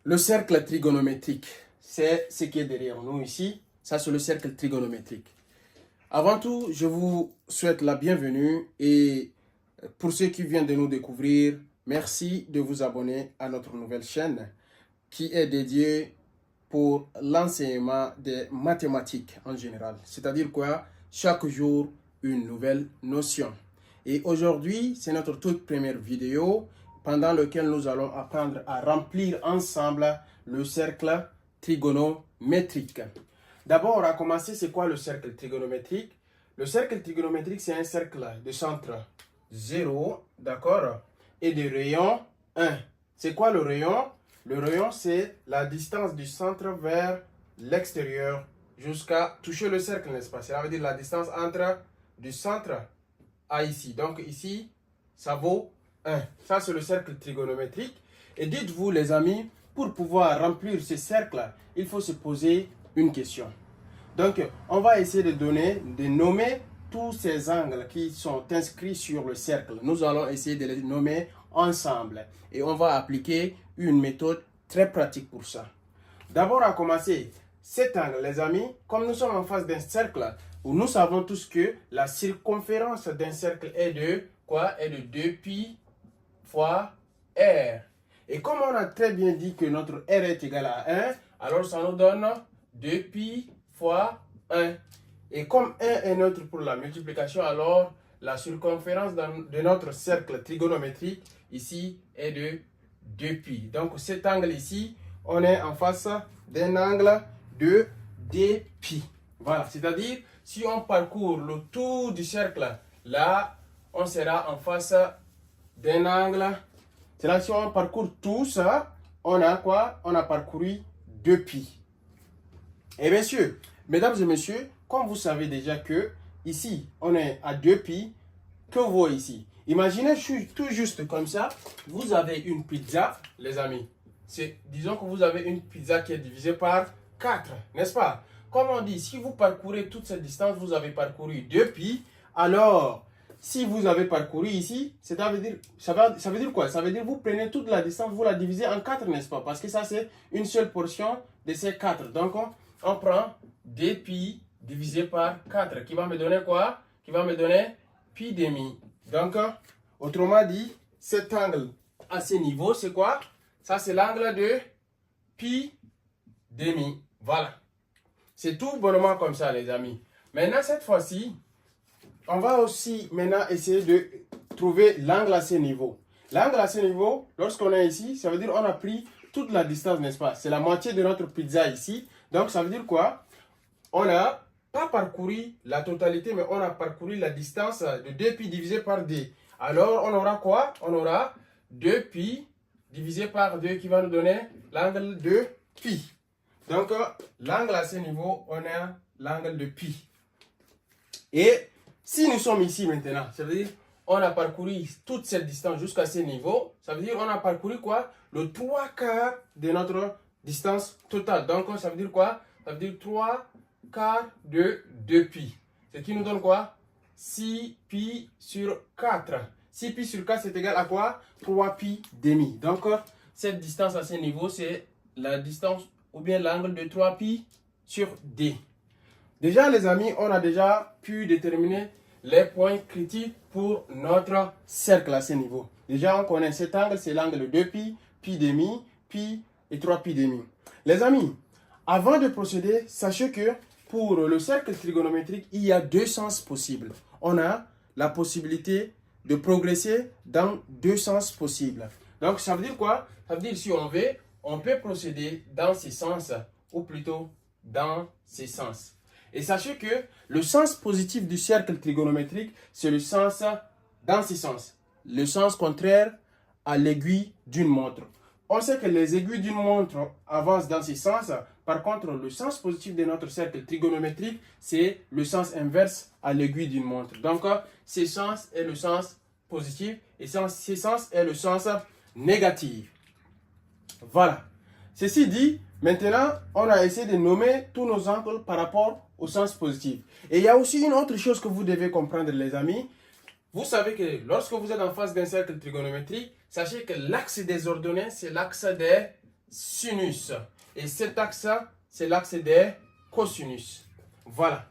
Le cercle trigonométrique, c'est ce qui est derrière nous ici. Ça, c'est le cercle trigonométrique. Avant tout, je vous souhaite la bienvenue et pour ceux qui viennent de nous découvrir, merci de vous abonner à notre nouvelle chaîne qui est dédiée pour l'enseignement des mathématiques en général. C'est-à-dire quoi? Chaque jour, une nouvelle notion. Et aujourd'hui, c'est notre toute première vidéo pendant laquelle nous allons apprendre à remplir ensemble le cercle trigonométrique. D'abord, on va commencer, c'est quoi le cercle trigonométrique? Le cercle trigonométrique, c'est un cercle de centre 0, d'accord, et de rayon 1. C'est quoi le rayon? Le rayon, c'est la distance du centre vers l'extérieur jusqu'à toucher le cercle, n'est-ce pas? Cela veut dire la distance entre du centre à ici. Donc ici, ça vaut 1. Ça, c'est le cercle trigonométrique. Et dites-vous, les amis, pour pouvoir remplir ce cercle, il faut se poser une question. Donc, on va essayer de nommer tous ces angles qui sont inscrits sur le cercle. Nous allons essayer de les nommer ensemble. Et on va appliquer une méthode très pratique pour ça. D'abord, à commencer, cet angle, les amis, comme nous sommes en face d'un cercle, où nous savons tous que la circonférence d'un cercle est de quoi? Est de 2pi fois r. Et comme on a très bien dit que notre r est égal à 1, alors ça nous donne 2pi fois 1. Et comme 1 est neutre pour la multiplication, alors la circonférence de notre cercle trigonométrique ici est de 2pi. Donc cet angle ici, on est en face d'un angle de 2pi. Voilà, c'est-à-dire si on parcourt le tour du cercle, là, on sera en face d'un angle. C'est-à-dire si on parcourt tout ça, on a quoi? On a parcouru 2pi. Et bien sûr, mesdames et messieurs, comme vous savez déjà que ici, on est à 2pi, que vaut ici? Imaginez tout juste comme ça, vous avez une pizza, les amis. Disons que vous avez une pizza qui est divisée par 4, n'est-ce pas? Comme on dit, si vous parcourez toute cette distance, vous avez parcouru 2pi, alors si vous avez parcouru ici, ça veut dire quoi? Ça veut dire que vous prenez toute la distance, vous la divisez en 4, n'est-ce pas? Parce que ça, c'est une seule portion de ces 4. Donc, on prend 2pi divisé par 4, qui va me donner quoi? Qui va me donner pi demi. Donc, autrement dit, cet angle à ce niveau, c'est quoi? Ça, c'est l'angle de pi demi. Voilà. C'est tout bonnement comme ça, les amis. Maintenant, cette fois-ci, on va aussi maintenant essayer de trouver l'angle à ce niveau. L'angle à ce niveau, lorsqu'on est ici, ça veut dire qu'on a pris toute la distance, n'est-ce pas? C'est la moitié de notre pizza ici. Donc, ça veut dire quoi? On n'a pas parcouru la totalité, mais on a parcouru la distance de 2pi divisé par 2. Alors, on aura quoi? On aura 2pi divisé par 2 qui va nous donner l'angle de pi. Donc, l'angle à ce niveau, on a l'angle de pi. Et si nous sommes ici maintenant, ça veut dire on a parcouru toute cette distance jusqu'à ce niveau. Ça veut dire on a parcouru quoi? Le 3 quarts de notre distance totale. Donc, ça veut dire quoi? Ça veut dire 3 quarts de 2pi. Ce qui nous donne quoi? 6pi sur 4. 6pi sur 4, c'est égal à quoi? 3pi demi. Donc, cette distance à ce niveau, c'est la distance ou bien l'angle de 3pi sur d. Déjà, les amis, on a déjà pu déterminer les points critiques pour notre cercle à ce niveau. Déjà, on connaît cet angle, c'est l'angle de 2pi, pi demi, pi et 3pi demi. Les amis, avant de procéder, sachez que pour le cercle trigonométrique, il y a deux sens possibles. On a la possibilité de progresser dans deux sens possibles. Donc, ça veut dire quoi? Ça veut dire si on veut, on peut procéder dans ces sens, ou plutôt dans ces sens. Et sachez que le sens positif du cercle trigonométrique, c'est le sens dans ces sens. Le sens contraire à l'aiguille d'une montre. On sait que les aiguilles d'une montre avancent dans ces sens. Par contre, le sens positif de notre cercle trigonométrique, c'est le sens inverse à l'aiguille d'une montre. Donc, ce sens est le sens positif et ce sens est le sens négatif. Voilà. Ceci dit, maintenant, on a essayé de nommer tous nos angles par rapport au sens positif. Et il y a aussi une autre chose que vous devez comprendre, les amis. Vous savez que lorsque vous êtes en face d'un cercle trigonométrique, sachez que l'axe des ordonnées, c'est l'axe des sinus. Et cet axe, c'est l'axe des cosinus. Voilà.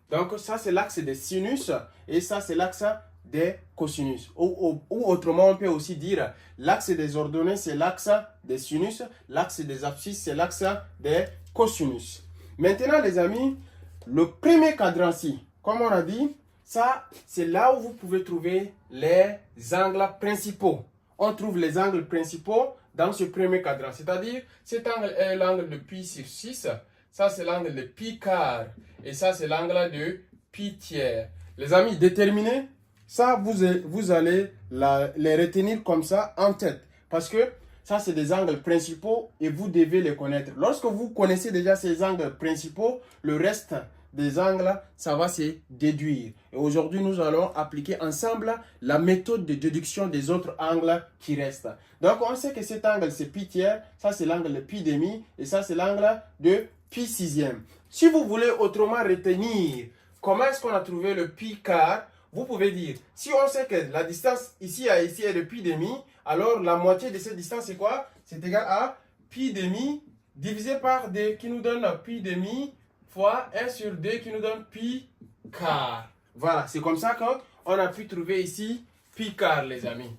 Donc, ça, c'est l'axe des sinus. Et ça, c'est l'axe des cosinus. Ou autrement, on peut aussi dire l'axe des ordonnées, c'est l'axe des sinus. L'axe des abscisses, c'est l'axe des cosinus. Maintenant, les amis, le premier cadran-ci, comme on a dit, ça, c'est là où vous pouvez trouver les angles principaux. On trouve les angles principaux dans ce premier cadran. C'est-à-dire, cet angle est l'angle de pi sur 6. Ça, c'est l'angle de pi quart. Et ça, c'est l'angle de pi tiers. Les amis, déterminez. Ça, vous allez les retenir comme ça en tête. Parce que ça, c'est des angles principaux et vous devez les connaître. Lorsque vous connaissez déjà ces angles principaux, le reste des angles, ça va se déduire. Et aujourd'hui, nous allons appliquer ensemble la méthode de déduction des autres angles qui restent. Donc, on sait que cet angle, c'est pi tiers. Ça, c'est l'angle de pi demi. Et ça, c'est l'angle de pi sixième. Si vous voulez autrement retenir comment est-ce qu'on a trouvé le pi quart, vous pouvez dire, si on sait que la distance ici à ici est de pi demi, alors la moitié de cette distance, c'est quoi? C'est égal à pi demi divisé par 2 qui nous donne pi demi fois 1 sur 2 qui nous donne pi quart. Voilà, c'est comme ça qu'on a pu trouver ici pi quart, les amis.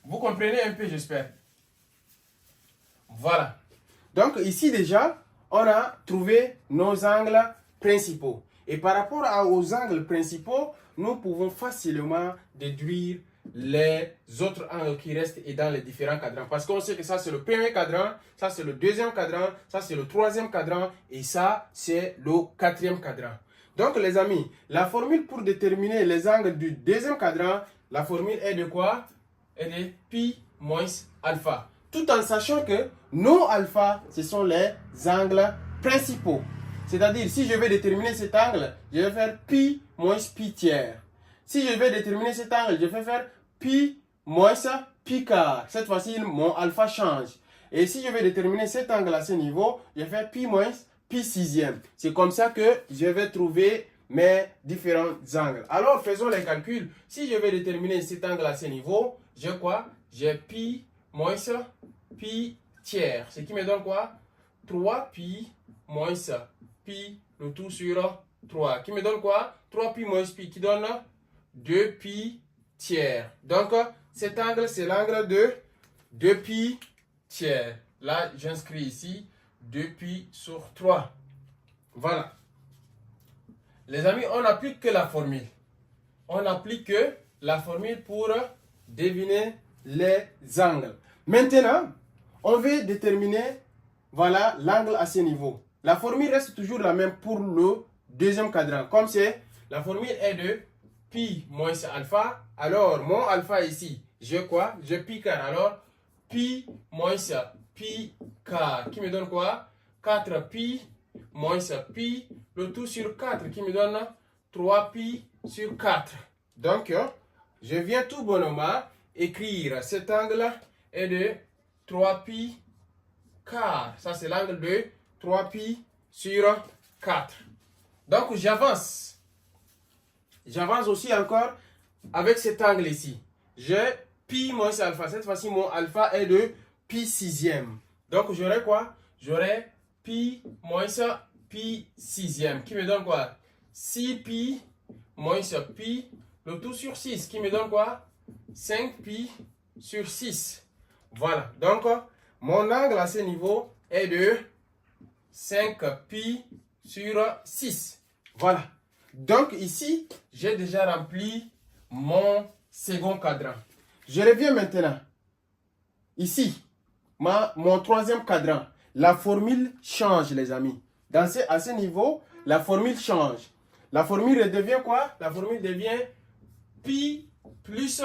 Vous comprenez un peu, j'espère. Voilà. Donc ici déjà, on a trouvé nos angles principaux. Et par rapport aux angles principaux, nous pouvons facilement déduire les autres angles qui restent et dans les différents cadrans. Parce qu'on sait que ça, c'est le premier cadran, ça, c'est le deuxième cadran, ça, c'est le troisième cadran et ça, c'est le quatrième cadran. Donc, les amis, la formule pour déterminer les angles du deuxième cadran, la formule est de quoi? Elle est pi moins alpha. Tout en sachant que nos alpha, ce sont les angles principaux. C'est-à-dire, si je vais déterminer cet angle, je vais faire pi moins pi tiers. Si je vais déterminer cet angle, je vais faire pi moins pi quart. Cette fois-ci, mon alpha change. Et si je vais déterminer cet angle à ce niveau, je vais faire pi moins pi sixième. C'est comme ça que je vais trouver mes différents angles. Alors, faisons les calculs. Si je vais déterminer cet angle à ce niveau, j'ai quoi? J'ai pi moins pi tiers. Ce qui me donne quoi? 3 pi moins pi, le tout sur 3. Qui me donne quoi? 3 pi moins pi, qui donne 2 pi tiers. Donc, cet angle, c'est l'angle de 2 pi tiers. Là, j'inscris ici 2 pi sur 3. Voilà. Les amis, on n'applique que la formule. On n'applique que la formule pour deviner les angles. Maintenant, on veut déterminer, voilà, l'angle à ce niveau. La formule reste toujours la même pour le deuxième cadran. Comme c'est, la formule est de pi moins alpha. Alors, mon alpha ici, j'ai quoi? J'ai pi quart. Alors, pi moins pi quart. Qui me donne quoi? 4 pi moins pi. Le tout sur 4 qui me donne 3 pi sur 4. Donc, je viens tout bonnement écrire cet angle est de 3 pi quart. Ça, c'est l'angle de 3 pi sur 4. Donc, j'avance. J'avance aussi encore avec cet angle ici. J'ai pi moins alpha. Cette fois-ci, mon alpha est de pi sixième. Donc, j'aurai quoi? J'aurai pi moins pi sixième. Qui me donne quoi? 6 pi moins pi. Le tout sur 6. Qui me donne quoi? 5 pi sur 6. Voilà. Donc, mon angle à ce niveau est de 5 pi sur 6. Voilà. Donc ici, j'ai déjà rempli mon second cadran. Je reviens maintenant. Ici, mon troisième cadran. La formule change, les amis. À ce niveau, la formule change. La formule devient quoi? La formule devient pi plus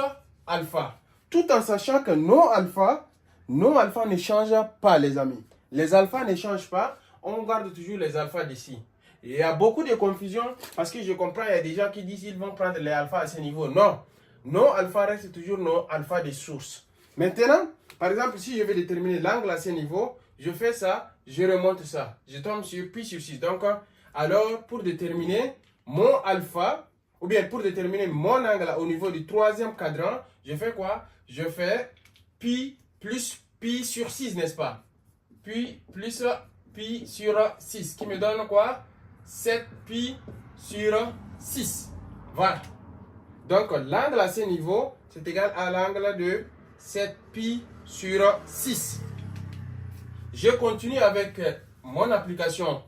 alpha. Tout en sachant que nos alpha ne changent pas, les amis. Les alphas ne changent pas. On garde toujours les alphas d'ici. Il y a beaucoup de confusion parce que je comprends, il y a des gens qui disent qu'ils vont prendre les alphas à ce niveau. Non. Nos alphas restent toujours nos alphas de source. Maintenant, par exemple, si je vais déterminer l'angle à ce niveau, je fais ça, je remonte ça. Je tombe sur pi sur 6. Donc, alors, pour déterminer mon alpha, ou bien pour déterminer mon angle au niveau du troisième cadran, je fais quoi? Je fais pi plus pi sur 6, n'est-ce pas? puis plus pi sur 6, qui me donne quoi? 7 pi sur 6. Voilà. Donc, l'angle à ce niveau, c'est égal à l'angle de 7 pi sur 6. Je continue avec mon application.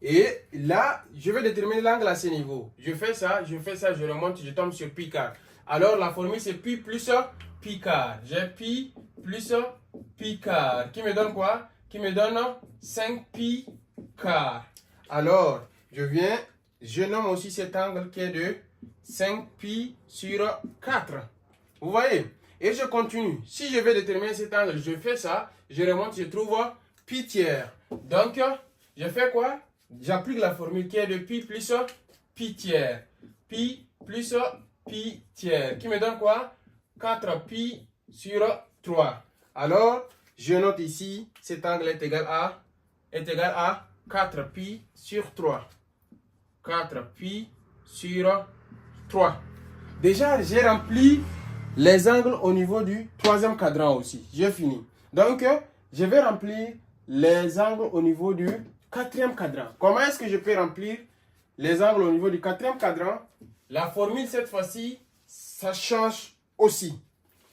Et là, je vais déterminer l'angle à ce niveau. Je fais ça, je remonte, je tombe sur pi quart. Alors, la formule, c'est pi plus pi quart. J'ai pi plus pi quart. Qui me donne quoi? Qui me donne 5 pi quart. Alors, je nomme aussi cet angle qui est de 5 pi sur 4. Vous voyez? Et je continue. Si je vais déterminer cet angle, je fais ça, je remonte, je trouve pi tiers. Donc, je fais quoi? J'applique la formule qui est de pi plus pi tiers. Pi plus pi tiers. Qui me donne quoi? 4 pi sur 3. Alors, je note ici, cet angle est égal à 4 pi sur 3. 4 pi sur 3. Déjà, j'ai rempli les angles au niveau du troisième cadran aussi. J'ai fini. Donc, je vais remplir les angles au niveau du quatrième cadran. Comment est-ce que je peux remplir les angles au niveau du quatrième cadran? La formule, cette fois-ci, ça change aussi.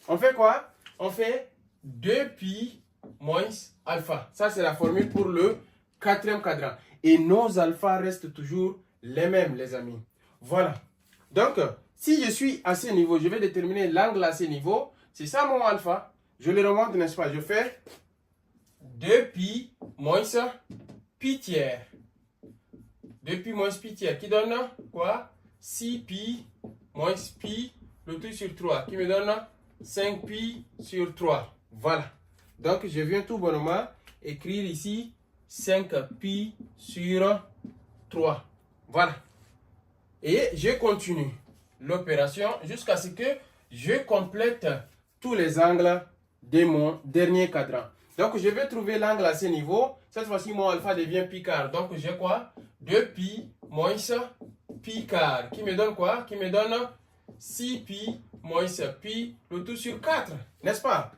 On fait quoi? On fait 2pi moins alpha. Ça, c'est la formule pour le quatrième cadran. Et nos alphas restent toujours les mêmes, les amis. Voilà. Donc, si je suis à ce niveau, je vais déterminer l'angle à ce niveau. C'est ça mon alpha. Je le remonte, n'est-ce pas? Je fais 2pi moins pi tiers. 2pi moins pi tiers qui donne quoi? 6pi moins pi, le tout sur 3, qui me donne 5pi sur 3. Voilà. Donc, je viens tout bonnement écrire ici 5pi sur 3. Voilà. Et je continue l'opération jusqu'à ce que je complète tous les angles de mon dernier cadran. Donc, je vais trouver l'angle à ce niveau. Cette fois-ci, mon alpha devient pi quart. Donc, j'ai quoi? 2pi moins pi quart. Qui me donne quoi? Qui me donne 6pi moins pi, le tout sur 4. N'est-ce pas?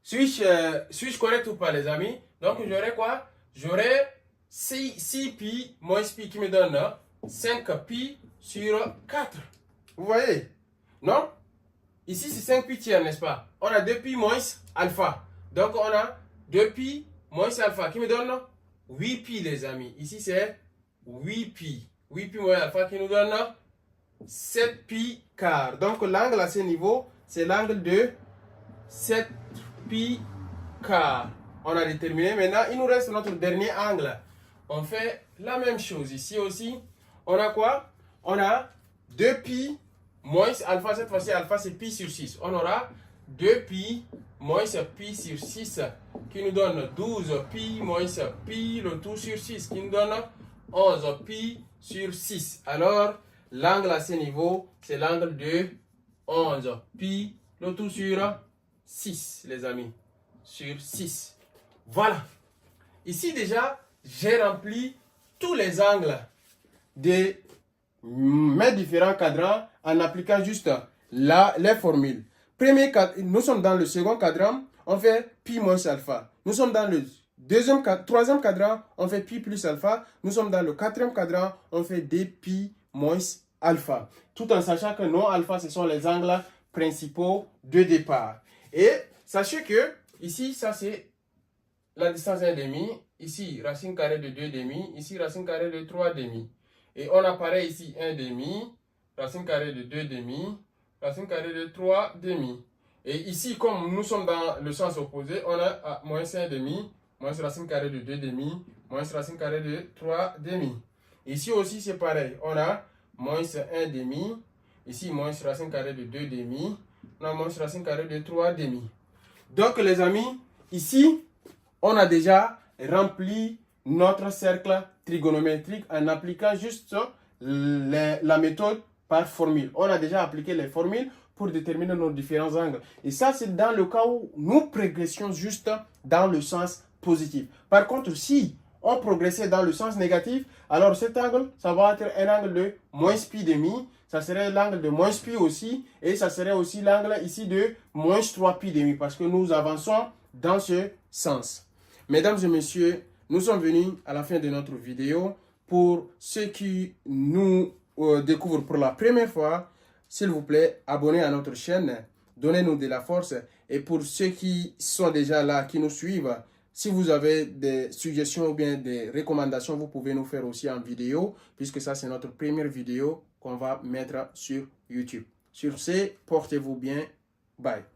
Suis-je correct ou pas, les amis? Donc, j'aurai quoi? J'aurai 6pi moins pi qui me donne 5pi sur 4. Vous voyez? Non? Ici, c'est 5 pi tiers, n'est-ce pas? On a 2pi moins alpha. Donc, on a 2pi moins alpha qui me donne 8pi, les amis. Ici, c'est 8pi. 8pi moins alpha qui nous donne 7pi quart. Donc, l'angle à ce niveau, c'est l'angle de 7pi quart. On a déterminé. Maintenant, il nous reste notre dernier angle. On fait la même chose. Ici aussi, on a quoi? On a 2pi moins alpha. Cette fois-ci, alpha, c'est pi sur 6. On aura 2pi moins pi sur 6 qui nous donne 12pi moins pi, le tout sur 6 qui nous donne 11pi sur 6. Alors, l'angle à ce niveau, c'est l'angle de 11pi, le tout sur 6, les amis. Sur 6. Voilà. Ici, déjà, j'ai rempli tous les angles de mes différents cadrans en appliquant juste les formules. Nous sommes dans le second cadran, on fait pi moins alpha. Nous sommes dans le troisième cadran, on fait pi plus alpha. Nous sommes dans le quatrième cadran, on fait 2pi moins alpha. Tout en sachant que nos alpha, ce sont les angles principaux de départ. Et sachez que ici, ça c'est la distance 1,5. Ici, racine carrée de 2,5. Ici, racine carrée de 3,5. Et on a pareil ici 1,5. Racine carrée de 2,5. Racine carrée de 3,5. Et ici, comme nous sommes dans le sens opposé, on a moins 1,5, moins racine carrée de 2,5, moins racine carrée de 3,5. Ici aussi, c'est pareil. On a moins 1,5. Ici, moins racine carrée de 2,5. On a moins racine carrée de 3,5. Donc, les amis, ici, on a déjà rempli notre cercle trigonométrique en appliquant juste la méthode par formule. On a déjà appliqué les formules pour déterminer nos différents angles. Et ça, c'est dans le cas où nous progressions juste dans le sens positif. Par contre, si on progressait dans le sens négatif, alors cet angle, ça va être un angle de moins pi demi. Ça serait l'angle de moins pi aussi. Et ça serait aussi l'angle ici de moins 3 pi demi. Parce que nous avançons dans ce sens. Mesdames et messieurs, nous sommes venus à la fin de notre vidéo. Pour ceux qui nous découvrent pour la première fois, s'il vous plaît, abonnez à notre chaîne, donnez-nous de la force. Et pour ceux qui sont déjà là, qui nous suivent, si vous avez des suggestions ou bien des recommandations, vous pouvez nous faire aussi en vidéo, puisque ça, c'est notre première vidéo qu'on va mettre sur YouTube. Sur ce, portez-vous bien. Bye.